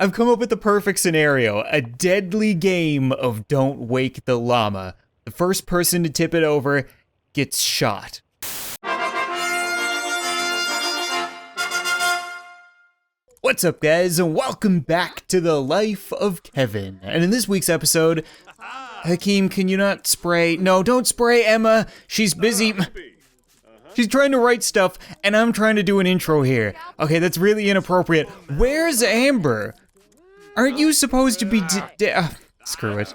I've come up with the perfect scenario. A deadly game of Don't Wake the Llama. The first person to tip it over gets shot. What's up, guys, and welcome back to the life of Kevin. And in this week's episode, Hakeem, can you not spray? No, don't spray Emma. She's busy. She's trying to write stuff, and I'm trying to do an intro here. Okay, that's really inappropriate. Where's Amber? Aren't you supposed to be screw it.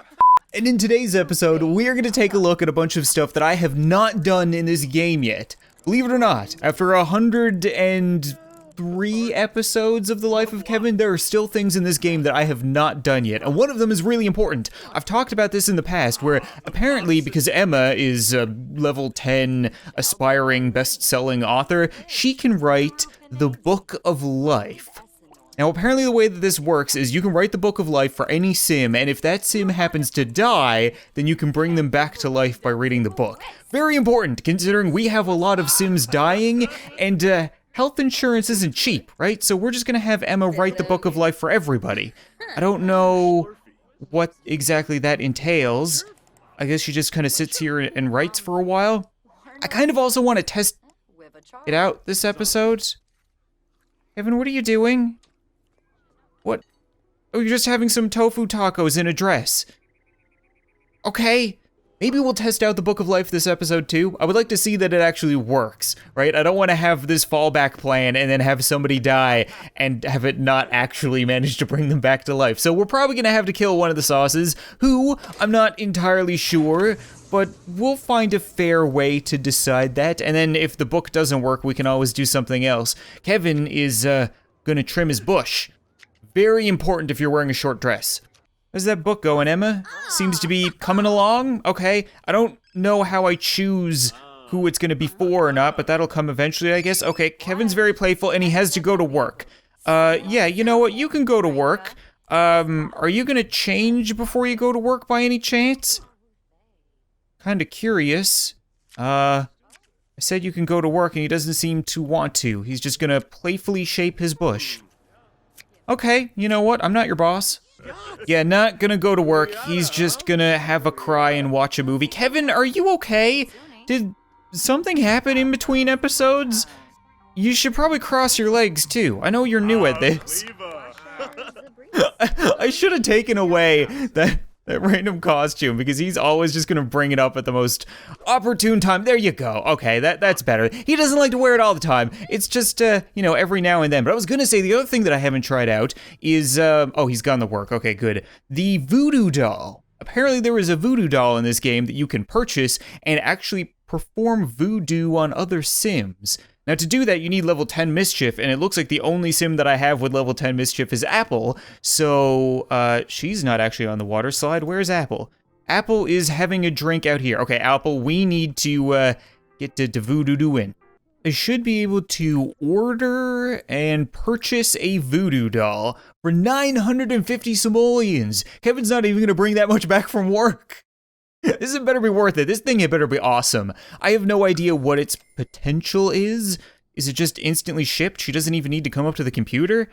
And in today's episode, we're gonna take a look at a bunch of stuff that I have not done in this game yet. Believe it or not, after 103 episodes of the life of Kevin, there are still things in this game that I have not done yet, and one of them is really important. I've talked about this in the past, where apparently because Emma is a level 10 aspiring best-selling author, she can write the Book of Life. Now, apparently the way that this works is you can write the Book of Life for any sim, and if that sim happens to die, then you can bring them back to life by reading the book. Very important, considering we have a lot of sims dying, and health insurance isn't cheap, right? So we're just gonna have Emma write the Book of Life for everybody. I don't know what exactly that entails. I guess she just kind of sits here and writes for a while. I kind of also want to test it out this episode. Kevin, what are you doing? What? Oh, you're just having some tofu tacos in a dress. Okay, maybe we'll test out the Book of Life this episode too. I would like to see that it actually works, right? I don't want to have this fallback plan and then have somebody die and have it not actually manage to bring them back to life. So we're probably gonna have to kill one of the sauces, who I'm not entirely sure, but we'll find a fair way to decide that. And then if the book doesn't work, we can always do something else. Kevin is gonna trim his bush. Very important if you're wearing a short dress. How's that book going, Emma? Seems to be coming along. Okay, I don't know how I choose who it's gonna be for or not, but that'll come eventually, I guess. Okay, Kevin's very playful and he has to go to work. Yeah, you know what? You can go to work. Are you gonna change before you go to work by any chance? Kinda curious. I said you can go to work and he doesn't seem to want to. He's just gonna playfully shape his bush. Okay, you know what? I'm not your boss. Yeah, not gonna go to work. He's just gonna have a cry and watch a movie. Kevin, are you okay? Did something happen in between episodes? You should probably cross your legs too. I know you're new at this. I should have taken away that random costume because he's always just gonna bring it up at the most opportune time. There you go. Okay, that's better. He doesn't like to wear it all the time. It's just, you know, every now and then. But I was gonna say the other thing that I haven't tried out is, oh, he's gone to work. Okay, good. The voodoo doll. Apparently there is a voodoo doll in this game that you can purchase and actually perform voodoo on other sims. Now to do that, you need level 10 Mischief, and it looks like the only sim that I have with level 10 Mischief is Apple, so, she's not actually on the water slide. Where's Apple? Apple is having a drink out here. Okay, Apple, we need to, get to voodoo in. I should be able to order and purchase a voodoo doll for 950 simoleons. Kevin's not even gonna bring that much back from work. This better be worth it. This thing had better be awesome. I have no idea what its potential is. Is it just instantly shipped? She doesn't even need to come up to the computer?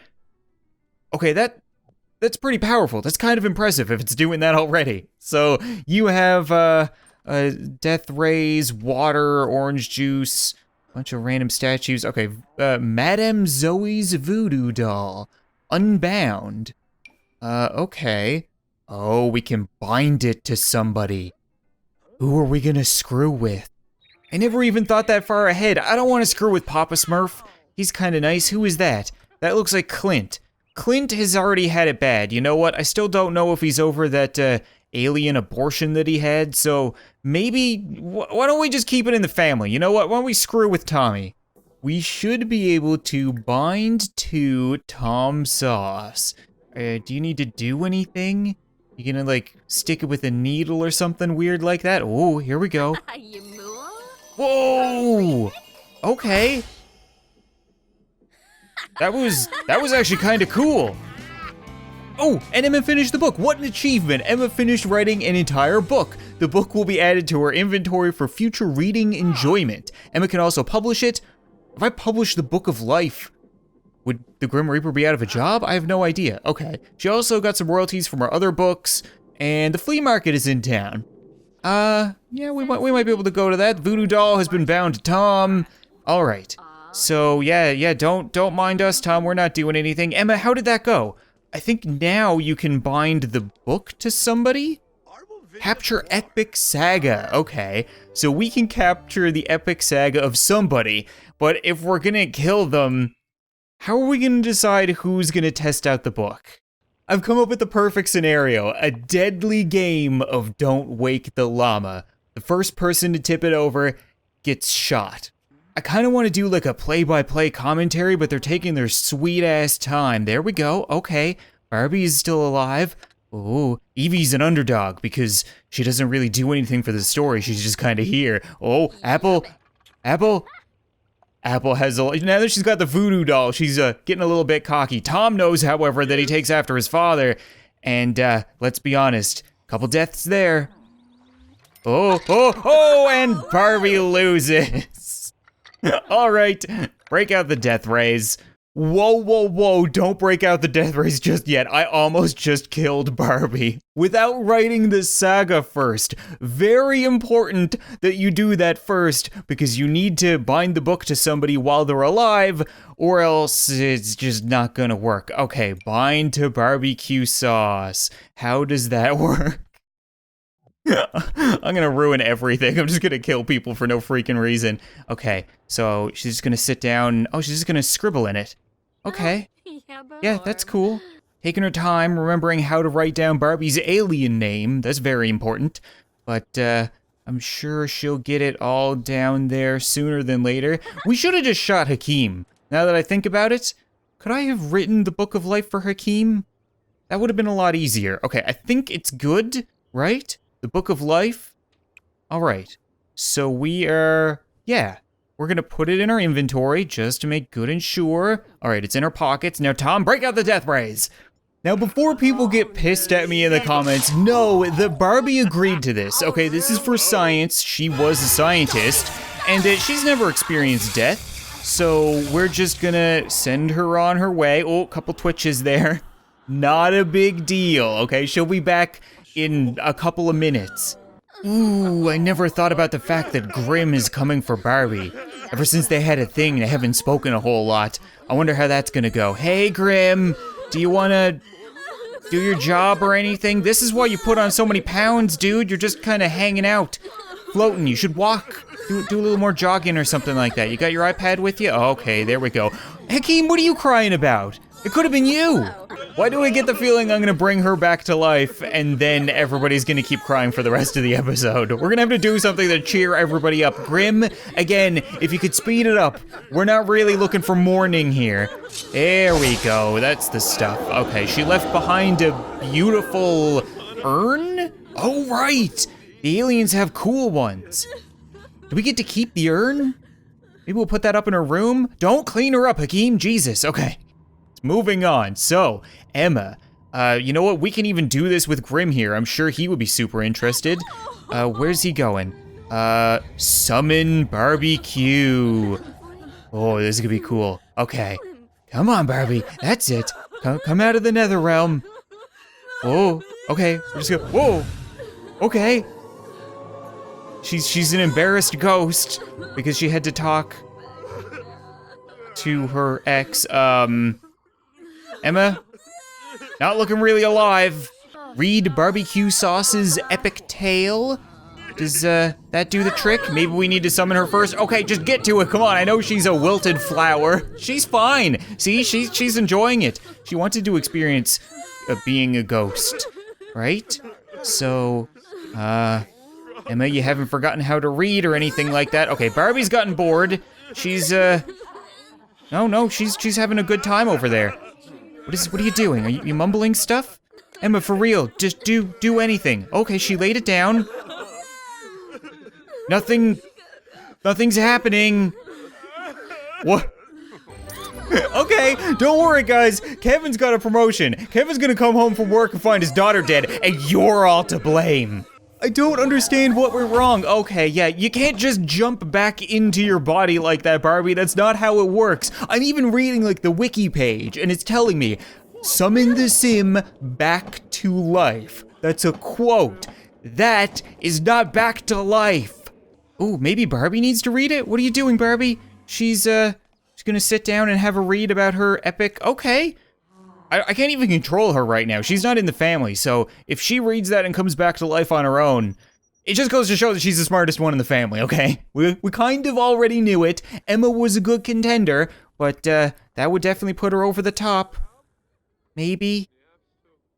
Okay, that's pretty powerful. That's kind of impressive if it's doing that already. So you have death rays, water, orange juice, bunch of random statues. Okay, Madame Zoe's voodoo doll, unbound. Okay. Oh, we can bind it to somebody. Who are we gonna screw with? I never even thought that far ahead. I don't want to screw with Papa Smurf. He's kind of nice. Who is that? That looks like Clint. Clint has already had it bad. You know what? I still don't know if he's over that alien abortion that he had, so maybe, why don't we just keep it in the family? You know what? Why don't we screw with Tommy? We should be able to bind to Tom Sauce. Do you need to do anything? You gonna, like, stick it with a needle or something weird like that? Oh, here we go. Whoa! Okay. That was actually kind of cool. Oh, and Emma finished the book. What an achievement. Emma finished writing an entire book. The book will be added to her inventory for future reading enjoyment. Emma can also publish it. If I publish the Book of Life, Would the Grim Reaper be out of a job? I have no idea. Okay. She also got some royalties from her other books, and the flea market is in town. Yeah, we might be able to go to that. Voodoo doll has been bound to Tom. All right. So yeah, don't mind us, Tom. We're not doing anything. Emma, how did that go? I think now you can bind the book to somebody? Capture epic saga. Okay, so we can capture the epic saga of somebody, but if we're gonna kill them, how are we gonna decide who's gonna test out the book? I've come up with the perfect scenario, a deadly game of Don't Wake the Llama. The first person to tip it over gets shot. I kind of want to do like a play-by-play commentary, but they're taking their sweet-ass time. There we go. Okay, Barbie is still alive. Oh, Evie's an underdog because she doesn't really do anything for the story. She's just kind of here. Oh, Apple has a... Now that she's got the voodoo doll, she's getting a little bit cocky. Tom knows, however, that he takes after his father. And let's be honest, couple deaths there. Oh, and Barbie loses. All right, break out the death rays. Whoa, don't break out the death rays just yet. I almost just killed Barbie without writing the saga first. Very important that you do that first because you need to bind the book to somebody while they're alive or else it's just not gonna work. Okay, bind to barbecue sauce. How does that work? I'm gonna ruin everything. I'm just gonna kill people for no freaking reason. Okay, so she's just gonna sit down. Oh, she's just gonna scribble in it. Okay. Yeah, that's cool. Taking her time, remembering how to write down Barbie's alien name. That's very important. But, I'm sure she'll get it all down there sooner than later. We should have just shot Hakeem. Now that I think about it, could I have written the Book of Life for Hakeem? That would have been a lot easier. Okay, I think it's good, right? The Book of Life? Alright, so we're gonna put it in our inventory just to make good and sure. Alright, it's in our pockets. Now, Tom, break out the death rays! Now, before people get pissed at me in the comments, no, the Barbie agreed to this. Okay, this is for science. She was a scientist, and she's never experienced death. So we're just gonna send her on her way. Oh, a couple twitches there. Not a big deal, okay? She'll be back in a couple of minutes. Ooh, I never thought about the fact that Grimm is coming for Barbie. Ever since they had a thing, they haven't spoken a whole lot. I wonder how that's gonna go. Hey, Grimm, do you wanna do your job or anything? This is why you put on so many pounds, dude. You're just kinda hanging out, floating. You should walk, do a little more jogging or something like that. You got your iPad with you? Okay, there we go. Hakeem, what are you crying about? It could have been you. Why do I get the feeling I'm gonna bring her back to life and then everybody's gonna keep crying for the rest of the episode? We're gonna have to do something to cheer everybody up. Grimm, again, if you could speed it up. We're not really looking for mourning here. There we go, that's the stuff. Okay, she left behind a beautiful urn? Oh, right, the aliens have cool ones. Do we get to keep the urn? Maybe we'll put that up in her room? Don't clean her up, Hakeem, Jesus, okay. Moving on, so, Emma, you know what, we can even do this with Grimm here. I'm sure he would be super interested. Where's he going? Summon Barbecue. Oh, this is gonna be cool. Okay, come on, Barbie, that's it. Come out of the nether realm. Oh, okay, we're just gonna, whoa, okay. She's an embarrassed ghost because she had to talk to her ex, Emma, not looking really alive. Read Barbecue Sauce's epic tale. Does that do the trick? Maybe we need to summon her first. Okay, just get to it, come on. I know she's a wilted flower. She's fine. See, she's enjoying it. She wanted to experience being a ghost, right? So, Emma, you haven't forgotten how to read or anything like that. Okay, Barbie's gotten bored. She's, no, she's having a good time over there. What are you doing? Are you mumbling stuff? Emma, for real, just do anything. Okay, she laid it down. Nothing's happening. What? Okay, don't worry guys, Kevin's got a promotion. Kevin's gonna come home from work and find his daughter dead, and you're all to blame. I don't understand what went wrong. Okay, yeah, you can't just jump back into your body like that, Barbie. That's not how it works. I'm even reading like the wiki page, and it's telling me, summon the sim back to life. That's a quote. That is not back to life. Ooh, maybe Barbie needs to read it? What are you doing, Barbie? She's gonna sit down and have a read about her epic, okay. I can't even control her right now. She's not in the family, so if she reads that and comes back to life on her own, it just goes to show that she's the smartest one in the family, okay? We kind of already knew it. Emma was a good contender, but that would definitely put her over the top. Maybe?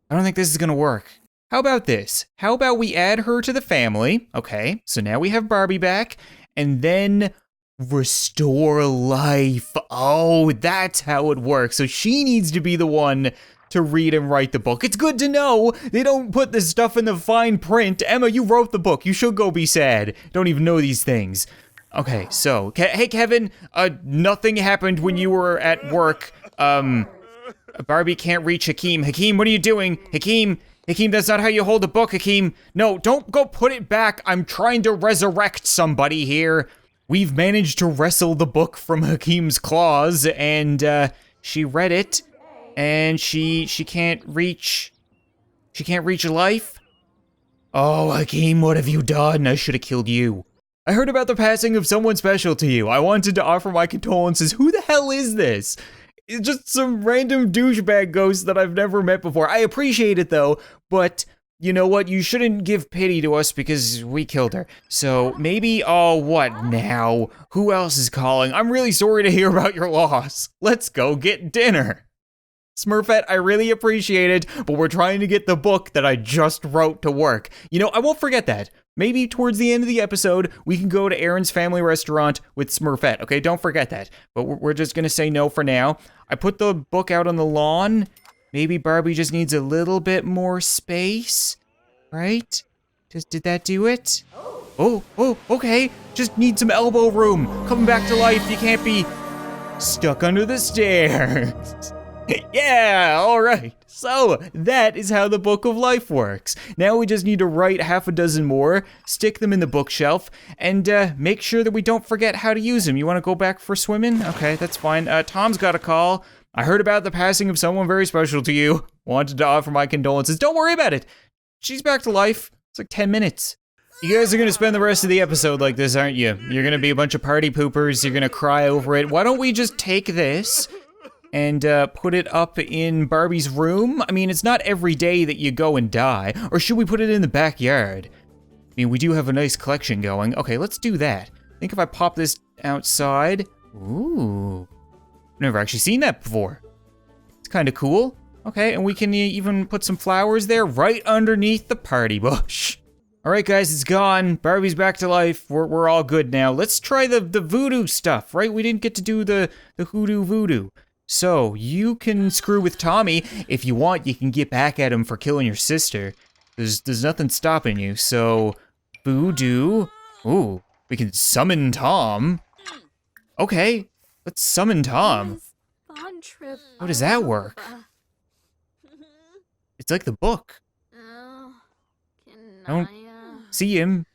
I don't think this is gonna work. How about this? How about we add her to the family? Okay, so now we have Barbie back, and then restore life. Oh, that's how it works. So she needs to be the one to read and write the book. It's good to know they don't put this stuff in the fine print. Emma, you wrote the book. You should go be sad. Don't even know these things. Okay, so, hey Kevin, nothing happened when you were at work. Barbie can't reach Hakeem. Hakeem, what are you doing? Hakeem, that's not how you hold a book, Hakeem. No, don't go put it back. I'm trying to resurrect somebody here. We've managed to wrestle the book from Hakeem's claws, and she read it, and she can't reach life. Oh, Hakeem, what have you done? I should have killed you. I heard about the passing of someone special to you. I wanted to offer my condolences. Who the hell is this? It's just some random douchebag ghost that I've never met before. I appreciate it though, but you know what? You shouldn't give pity to us because we killed her. So maybe, oh, what now? Who else is calling? I'm really sorry to hear about your loss. Let's go get dinner. Smurfette, I really appreciate it, but we're trying to get the book that I just wrote to work. You know, I won't forget that. Maybe towards the end of the episode, we can go to Aaron's family restaurant with Smurfette, okay? Don't forget that. But we're just gonna say no for now. I put the book out on the lawn. Maybe Barbie just needs a little bit more space, right? Did that do it? Oh, okay. Just need some elbow room. Coming back to life, you can't be stuck under the stairs. Yeah, all right. So that is how the Book of Life works. Now we just need to write half a dozen more, stick them in the bookshelf, and make sure that we don't forget how to use them. You want to go back for swimming? Okay, that's fine. Tom's got a call. I heard about the passing of someone very special to you. Wanted to offer my condolences. Don't worry about it. She's back to life. It's like 10 minutes. You guys are gonna spend the rest of the episode like this, aren't you? You're gonna be a bunch of party poopers. You're gonna cry over it. Why don't we just take this and put it up in Barbie's room? I mean, it's not every day that you go and die. Or should we put it in the backyard? I mean, we do have a nice collection going. Okay, let's do that. I think if I pop this outside, ooh. I've never actually seen that before. It's kind of cool. Okay, and we can even put some flowers there right underneath the party bush. All right, guys, it's gone. Barbie's back to life. We're all good now. Let's try the voodoo stuff, right? We didn't get to do the hoodoo voodoo. So you can screw with Tommy. If you want, you can get back at him for killing your sister. There's nothing stopping you. So voodoo. Ooh, we can summon Tom. Okay. Let's summon Tom. How does that work? It's like the book. I don't see him.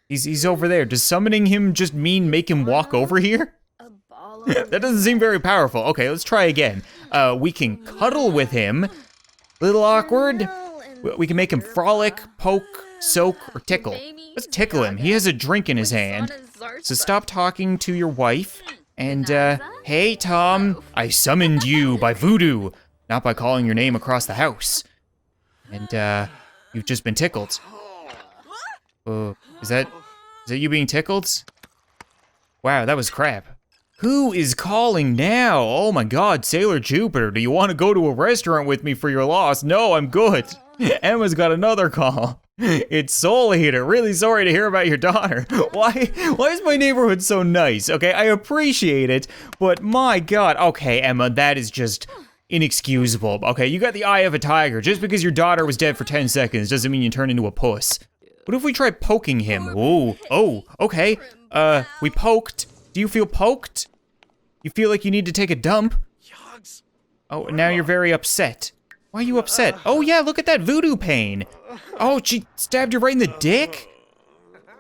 He's over there. Does summoning him just mean make him walk over here? That doesn't seem very powerful. Okay, let's try again. We can cuddle with him. Little awkward. We can make him frolic, poke, soak, or tickle. Let's tickle him. He has a drink in his hand. So stop talking to your wife. And, hey, Tom, I summoned you by voodoo, not by calling your name across the house. And, you've just been tickled. Is that you being tickled? Wow, that was crap. Who is calling now? Oh my God, Sailor Jupiter, do you want to go to a restaurant with me for your loss? No, I'm good. Emma's got another call. It's Soul Eater. Really sorry to hear about your daughter. Why is my neighborhood so nice? Okay, I appreciate it, but my God. Okay, Emma, that is just inexcusable. Okay, you got the eye of a tiger. Just because your daughter was dead for 10 seconds doesn't mean you turn into a puss. What if we try poking him? Oh, okay. We poked. Do you feel poked? You feel like you need to take a dump? Oh, now you're very upset. Why are you upset? Oh yeah, look at that voodoo pain. Oh, she stabbed you right in the dick?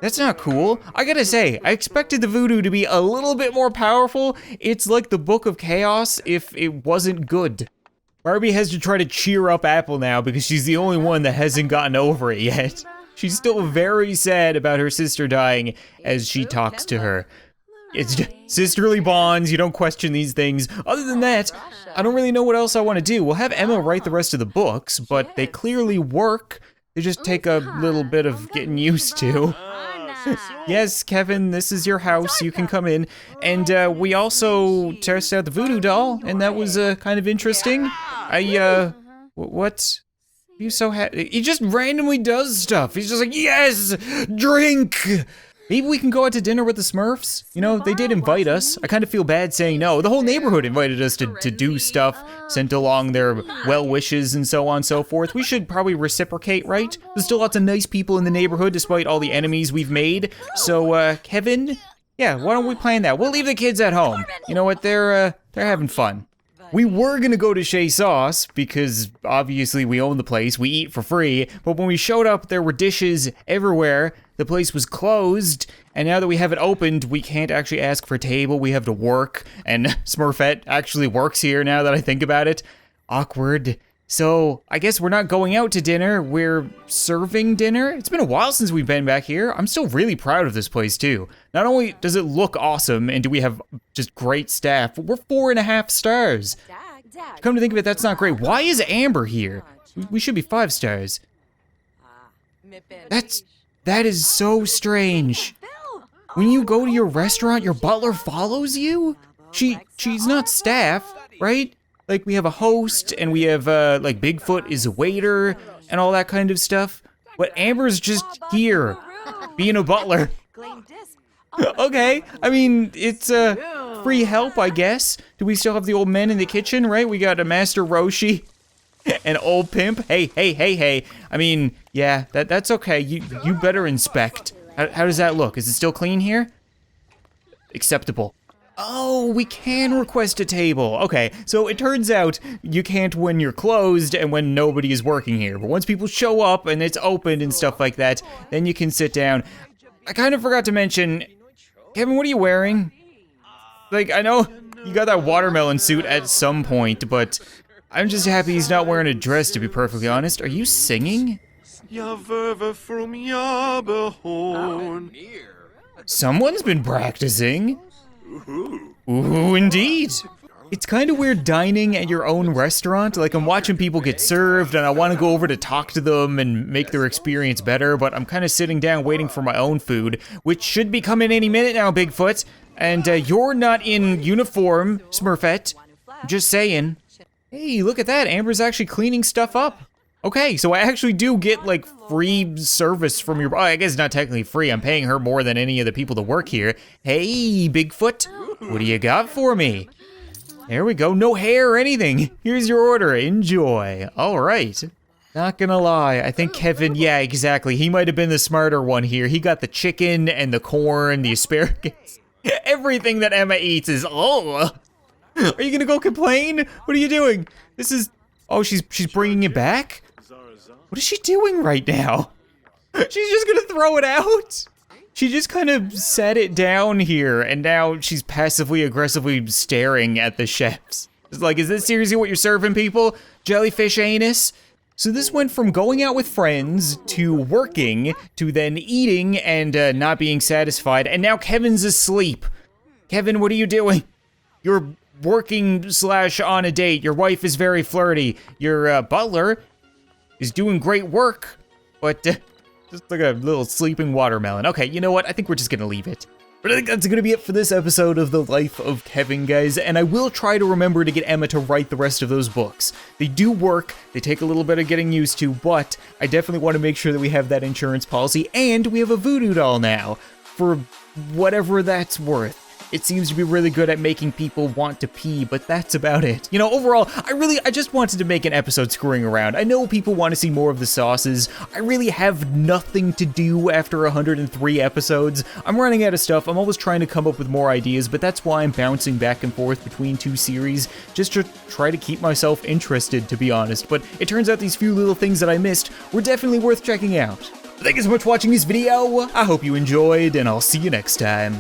That's not cool. I gotta say, I expected the voodoo to be a little bit more powerful. It's like the Book of Chaos if it wasn't good. Barbie has to try to cheer up Apple now because she's the only one that hasn't gotten over it yet. She's still very sad about her sister dying as she talks to her. It's just sisterly bonds, you don't question these things. Other than that, I don't really know what else I want to do. We'll have Emma write the rest of the books, but they clearly work. They just take a little bit of getting used to. Yes, Kevin, this is your house, you can come in. And we also tested out the voodoo doll, and that was kind of interesting. What? He's so happy. He just randomly does stuff. He's just like, yes, drink. Maybe we can go out to dinner with the Smurfs? You know, they did invite us. I kind of feel bad saying no. The whole neighborhood invited us to do stuff, sent along their well wishes and so on and so forth. We should probably reciprocate, right? There's still lots of nice people in the neighborhood despite all the enemies we've made. So, Kevin, yeah, why don't we plan that? We'll leave the kids at home. You know what, they're having fun. We were gonna go to CaptainSauce because obviously we own the place, we eat for free, but when we showed up there were dishes everywhere, the place was closed, and now that we have it opened, we can't actually ask for a table, we have to work, and Smurfette actually works here now that I think about it. Awkward. So, I guess we're not going out to dinner, we're serving dinner? It's been a while since we've been back here. I'm still really proud of this place too. Not only does it look awesome and do we have just great staff, but we're 4.5 stars. Come to think of it, that's not great. Why is Amber here? We should be 5 stars. That is so strange. When you go to your restaurant, your butler follows you? She's not staff, right? Like, we have a host, and we have, like, Bigfoot is a waiter, and all that kind of stuff. But Amber's just here, being a butler. Okay, I mean, it's, free help, I guess. Do we still have the old men in the kitchen, right? We got a Master Roshi, an old pimp. Hey. I mean, yeah, that's okay. You better inspect. How does that look? Is it still clean here? Acceptable. Oh, we can request a table. Okay, so it turns out you can't when you're closed and when nobody is working here. But once people show up and it's open and stuff like that, then you can sit down. I kind of forgot to mention, Kevin, what are you wearing? Like, I know you got that watermelon suit at some point, but I'm just happy he's not wearing a dress, to be perfectly honest. Are you singing? Someone's been practicing. Ooh, indeed. It's kind of weird dining at your own restaurant. Like, I'm watching people get served and I want to go over to talk to them and make their experience better, but I'm kind of sitting down waiting for my own food, which should be coming any minute now, Bigfoot. And you're not in uniform, Smurfette. Just saying. Hey, look at that. Amber's actually cleaning stuff up. Okay, so I actually do get, like, free service from your... I guess not technically free. I'm paying her more than any of the people that work here. Hey, Bigfoot, what do you got for me? There we go. No hair or anything. Here's your order. Enjoy. All right. Not gonna lie. I think Kevin... Yeah, exactly. He might have been the smarter one here. He got the chicken and the corn, the asparagus. Everything that Emma eats is... Oh! Are you gonna go complain? What are you doing? This is... Oh, she's bringing it back? What is she doing right now? She's just gonna throw it out? She just kind of set it down here, and now she's passively aggressively staring at the chefs. It's like, is this seriously what you're serving people? Jellyfish anus? So this went from going out with friends, to working, to then eating and not being satisfied, and now Kevin's asleep. Kevin, what are you doing? You're working / on a date. Your wife is very flirty. Your butler is doing great work, but just like a little sleeping watermelon. Okay, you know what? I think we're just gonna leave it. But I think that's gonna be it for this episode of The Life of Kevin, guys, and I will try to remember to get Emma to write the rest of those books. They do work, they take a little bit of getting used to, but I definitely want to make sure that we have that insurance policy, and we have a voodoo doll now, for whatever that's worth. it seems to be really good at making people want to pee, but that's about it. You know, overall, I just wanted to make an episode screwing around. I know people want to see more of the sauces. I really have nothing to do after 103 episodes. I'm running out of stuff. I'm always trying to come up with more ideas, but that's why I'm bouncing back and forth between 2 series, just to try to keep myself interested, to be honest. But it turns out these few little things that I missed were definitely worth checking out. Thank you so much for watching this video. I hope you enjoyed, and I'll see you next time.